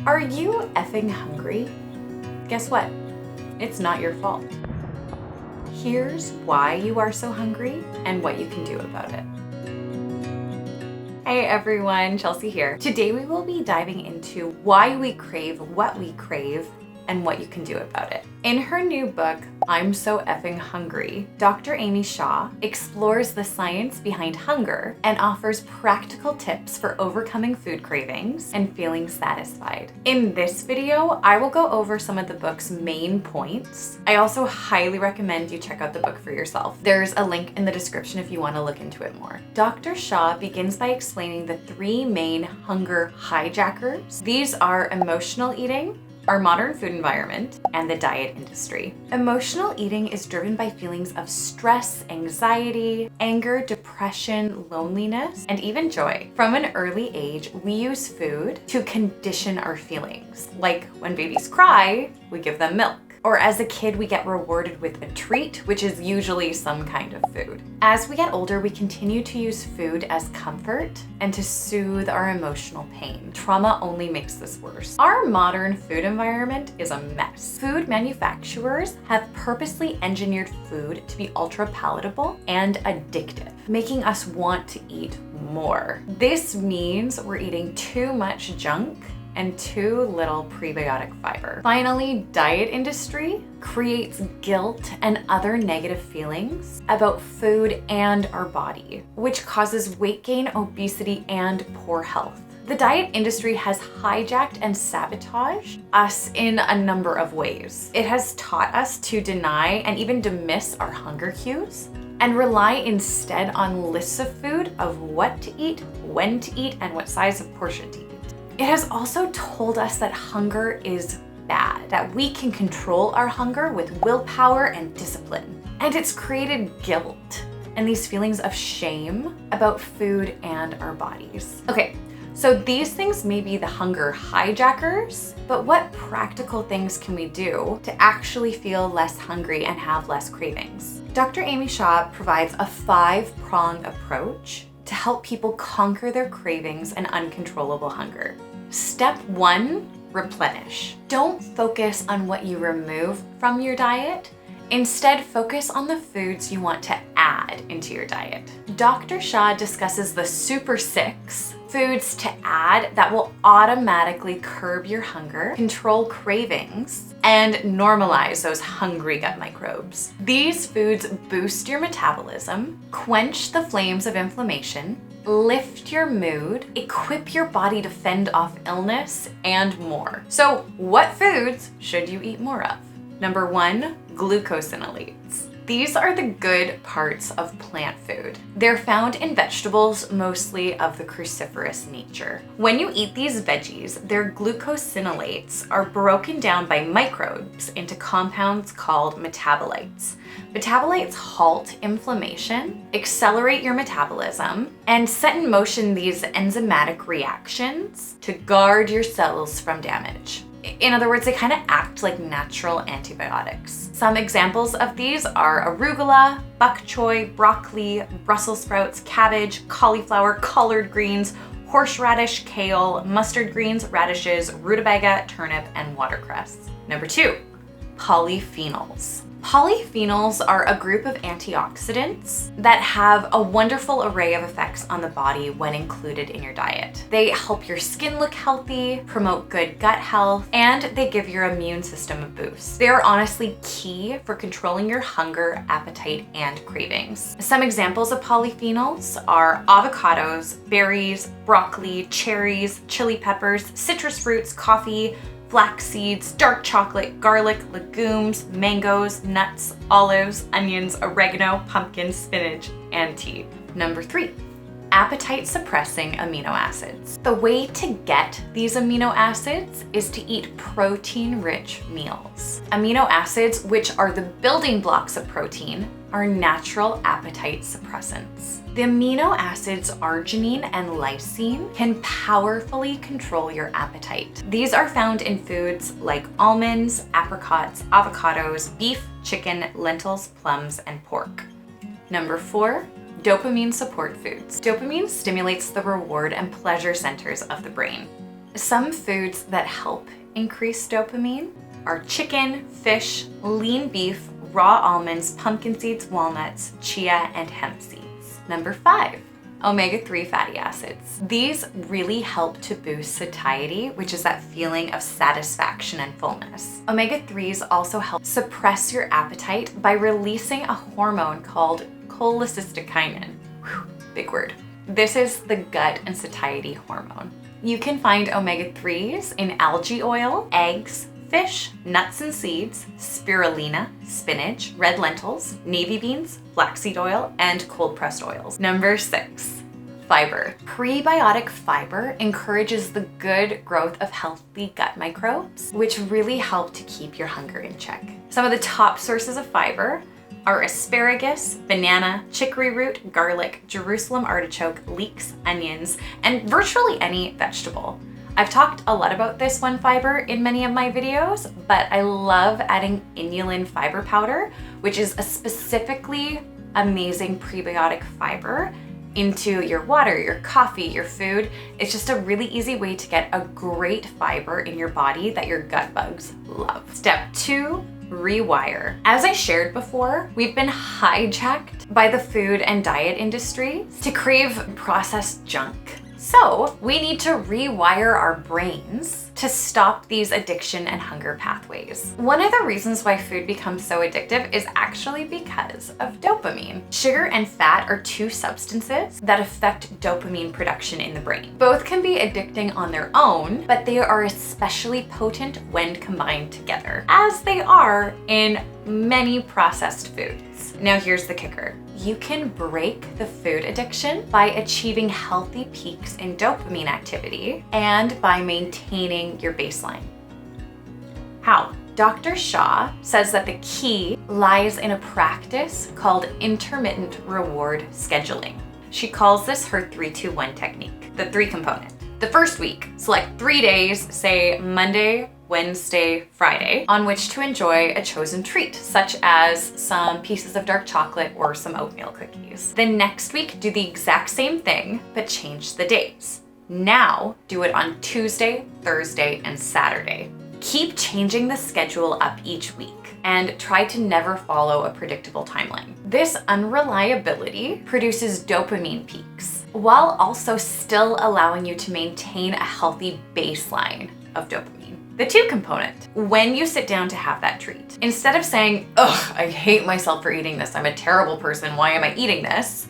Are you effing hungry? Guess what? It's not your fault. Here's why you are so hungry and what you can do about it. Hey everyone, Chelsea here. Today we will be diving into why we crave what we crave and what you can do about it. In her new book, I'm So Effing Hungry, Dr. Shah explores the science behind hunger and offers practical tips for overcoming food cravings and feeling satisfied. In this video, I will go over some of the book's main points. I also highly recommend you check out the book for yourself. There's a link in the description if you want to look into it more. Dr. Shah begins by explaining the three main hunger hijackers. These are emotional eating, our modern food environment, and the diet industry. Emotional eating is driven by feelings of stress, anxiety, anger, depression, loneliness, and even joy. From an early age, we use food to condition our feelings. Like when babies cry, we give them milk. Or as a kid, we get rewarded with a treat, which is usually some kind of food. As we get older, we continue to use food as comfort and to soothe our emotional pain. Trauma only makes this worse. Our modern food environment is a mess. Food manufacturers have purposely engineered food to be ultra palatable and addictive, making us want to eat more. This means we're eating too much junk and too little prebiotic fiber. Finally, diet industry creates guilt and other negative feelings about food and our body, which causes weight gain, obesity, and poor health. The diet industry has hijacked and sabotaged us in a number of ways. It has taught us to deny and even dismiss our hunger cues and rely instead on lists of food of what to eat, when to eat, and what size of portion to eat. It has also told us that hunger is bad, that we can control our hunger with willpower and discipline. And it's created guilt and these feelings of shame about food and our bodies. Okay, so these things may be the hunger hijackers, but what practical things can we do to actually feel less hungry and have less cravings? Dr. Shah provides a 5-prong approach to help people conquer their cravings and uncontrollable hunger. Step 1, replenish. Don't focus on what you remove from your diet. Instead, focus on the foods you want to add into your diet. Dr. Shah discusses the Super 6 foods to add that will automatically curb your hunger, control cravings, and normalize those hungry gut microbes. These foods boost your metabolism, quench the flames of inflammation, lift your mood, equip your body to fend off illness, and more. So what foods should you eat more of? Number 1, glucosinolates. These are the good parts of plant food. They're found in vegetables, mostly of the cruciferous nature. When you eat these veggies, their glucosinolates are broken down by microbes into compounds called metabolites. Metabolites halt inflammation, accelerate your metabolism, and set in motion these enzymatic reactions to guard your cells from damage. In other words, they kind of act like natural antibiotics. Some examples of these are arugula, bok choy, broccoli, Brussels sprouts, cabbage, cauliflower, collard greens, horseradish, kale, mustard greens, radishes, rutabaga, turnip, and watercress. Number 2, polyphenols. Polyphenols are a group of antioxidants that have a wonderful array of effects on the body when included in your diet. They help your skin look healthy, promote good gut health, and they give your immune system a boost. They are honestly key for controlling your hunger, appetite, and cravings. Some examples of polyphenols are avocados, berries, broccoli, cherries, chili peppers, citrus fruits, coffee, flax seeds, dark chocolate, garlic, legumes, mangoes, nuts, olives, onions, oregano, pumpkin, spinach, and tea. Number 3, appetite-suppressing amino acids. The way to get these amino acids is to eat protein-rich meals. Amino acids, which are the building blocks of protein, are natural appetite suppressants. The amino acids arginine and lysine can powerfully control your appetite. These are found in foods like almonds, apricots, avocados, beef, chicken, lentils, plums, and pork. Number 4, dopamine support foods. Dopamine stimulates the reward and pleasure centers of the brain. Some foods that help increase dopamine are chicken, fish, lean beef, raw almonds, pumpkin seeds, walnuts, chia, and hemp seeds. Number 5, omega-3 fatty acids. These really help to boost satiety, which is that feeling of satisfaction and fullness. Omega-3s also help suppress your appetite by releasing a hormone called cholecystokinin. Whew, big word. This is the gut and satiety hormone. You can find omega-3s in algae oil, eggs, fish, nuts and seeds, spirulina, spinach, red lentils, navy beans, flaxseed oil, and cold-pressed oils. Number 6, fiber. Prebiotic fiber encourages the good growth of healthy gut microbes, which really help to keep your hunger in check. Some of the top sources of fiber are asparagus, banana, chicory root, garlic, Jerusalem artichoke, leeks, onions, and virtually any vegetable. I've talked a lot about this one fiber in many of my videos, but I love adding inulin fiber powder, which is a specifically amazing prebiotic fiber, into your water, your coffee, your food. It's just a really easy way to get a great fiber in your body that your gut bugs love. Step 2, rewire. As I shared before, we've been hijacked by the food and diet industry to crave processed junk. So we need to rewire our brains to stop these addiction and hunger pathways. One of the reasons why food becomes so addictive is actually because of dopamine. Sugar and fat are 2 substances that affect dopamine production in the brain. Both can be addicting on their own, but they are especially potent when combined together, as they are in many processed foods. Now here's the kicker. You can break the food addiction by achieving healthy peaks in dopamine activity and by maintaining your baseline. How? Dr. Shah says that the key lies in a practice called intermittent reward scheduling. She calls this her 3-2-1 technique, the 3 component. The first week, select 3 days, say Monday, Wednesday, Friday, on which to enjoy a chosen treat, such as some pieces of dark chocolate or some oatmeal cookies. The next week, do the exact same thing, but change the days. Now, do it on Tuesday, Thursday, and Saturday. Keep changing the schedule up each week and try to never follow a predictable timeline. This unreliability produces dopamine peaks, while also still allowing you to maintain a healthy baseline of dopamine. The 2 component, when you sit down to have that treat, instead of saying, ugh, I hate myself for eating this, I'm a terrible person, why am I eating this?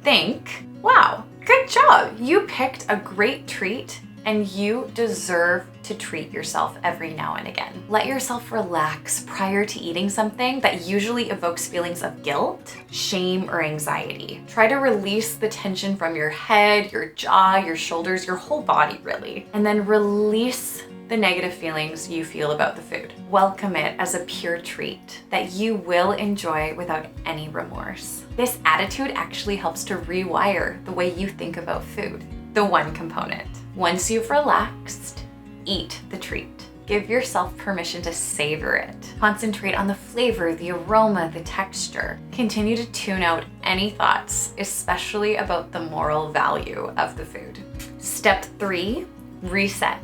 Think, wow, good job. You picked a great treat and you deserve to treat yourself every now and again. Let yourself relax prior to eating something that usually evokes feelings of guilt, shame, or anxiety. Try to release the tension from your head, your jaw, your shoulders, your whole body really, and then release the negative feelings you feel about the food. Welcome it as a pure treat that you will enjoy without any remorse. This attitude actually helps to rewire the way you think about food. The 1 component. Once you've relaxed, eat the treat. Give yourself permission to savor it. Concentrate on the flavor, the aroma, the texture. Continue to tune out any thoughts, especially about the moral value of the food. Step 3, reset.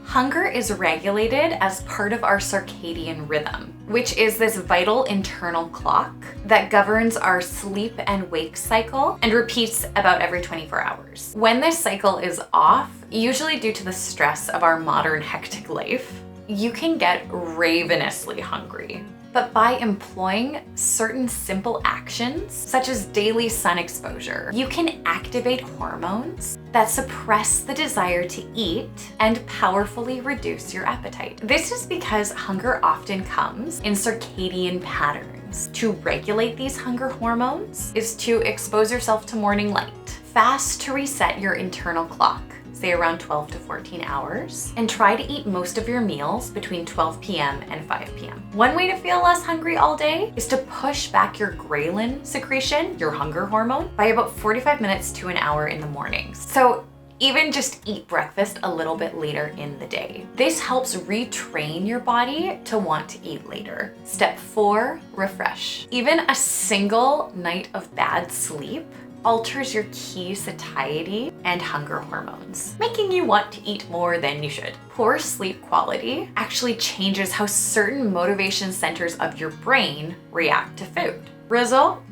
Hunger is regulated as part of our circadian rhythm, which is this vital internal clock that governs our sleep and wake cycle and repeats about every 24 hours. When this cycle is off, usually due to the stress of our modern hectic life, you can get ravenously hungry. But by employing certain simple actions, such as daily sun exposure, you can activate hormones that suppress the desire to eat and powerfully reduce your appetite. This is because hunger often comes in circadian patterns. To regulate these hunger hormones is to expose yourself to morning light, fast to reset your internal clock, say around 12 to 14 hours, and try to eat most of your meals between 12 p.m. and 5 p.m. One way to feel less hungry all day is to push back your ghrelin secretion, your hunger hormone, by about 45 minutes to an hour in the mornings. So even just eat breakfast a little bit later in the day. This helps retrain your body to want to eat later. Step 4, refresh. Even a single night of bad sleep alters your key satiety and hunger hormones, making you want to eat more than you should. Poor sleep quality actually changes how certain motivation centers of your brain react to food. Result?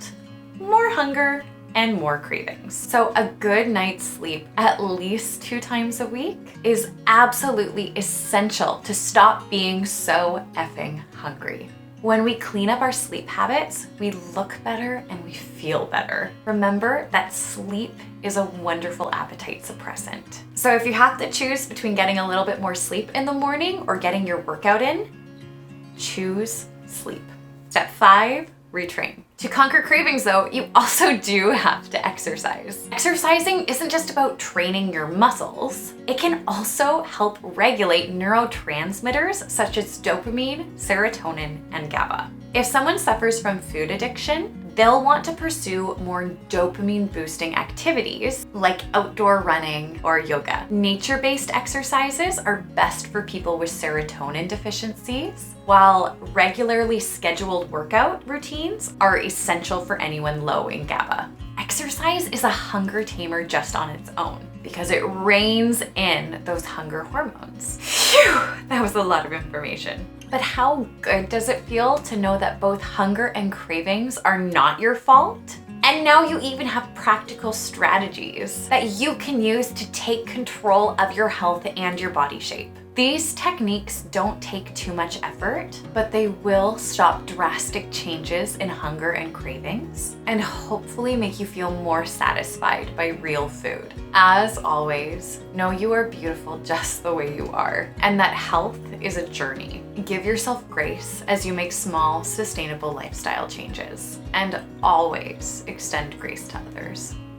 More hunger and more cravings. So a good night's sleep at least 2 times a week is absolutely essential to stop being so effing hungry. When we clean up our sleep habits, we look better and we feel better. Remember that sleep is a wonderful appetite suppressant. So if you have to choose between getting a little bit more sleep in the morning or getting your workout in, choose sleep. Step 5, retrain. To conquer cravings though, you also do have to exercise. Exercising isn't just about training your muscles. It can also help regulate neurotransmitters such as dopamine, serotonin, and GABA. If someone suffers from food addiction, they'll want to pursue more dopamine boosting activities like outdoor running or yoga. Nature-based exercises are best for people with serotonin deficiencies, while regularly scheduled workout routines are essential for anyone low in GABA. Exercise is a hunger tamer just on its own because it reins in those hunger hormones. Phew, that was a lot of information. But how good does it feel to know that both hunger and cravings are not your fault? And now you even have practical strategies that you can use to take control of your health and your body shape. These techniques don't take too much effort, but they will stop drastic changes in hunger and cravings and hopefully make you feel more satisfied by real food. As always, know you are beautiful just the way you are and that health is a journey. Give yourself grace as you make small, sustainable lifestyle changes and always extend grace to others.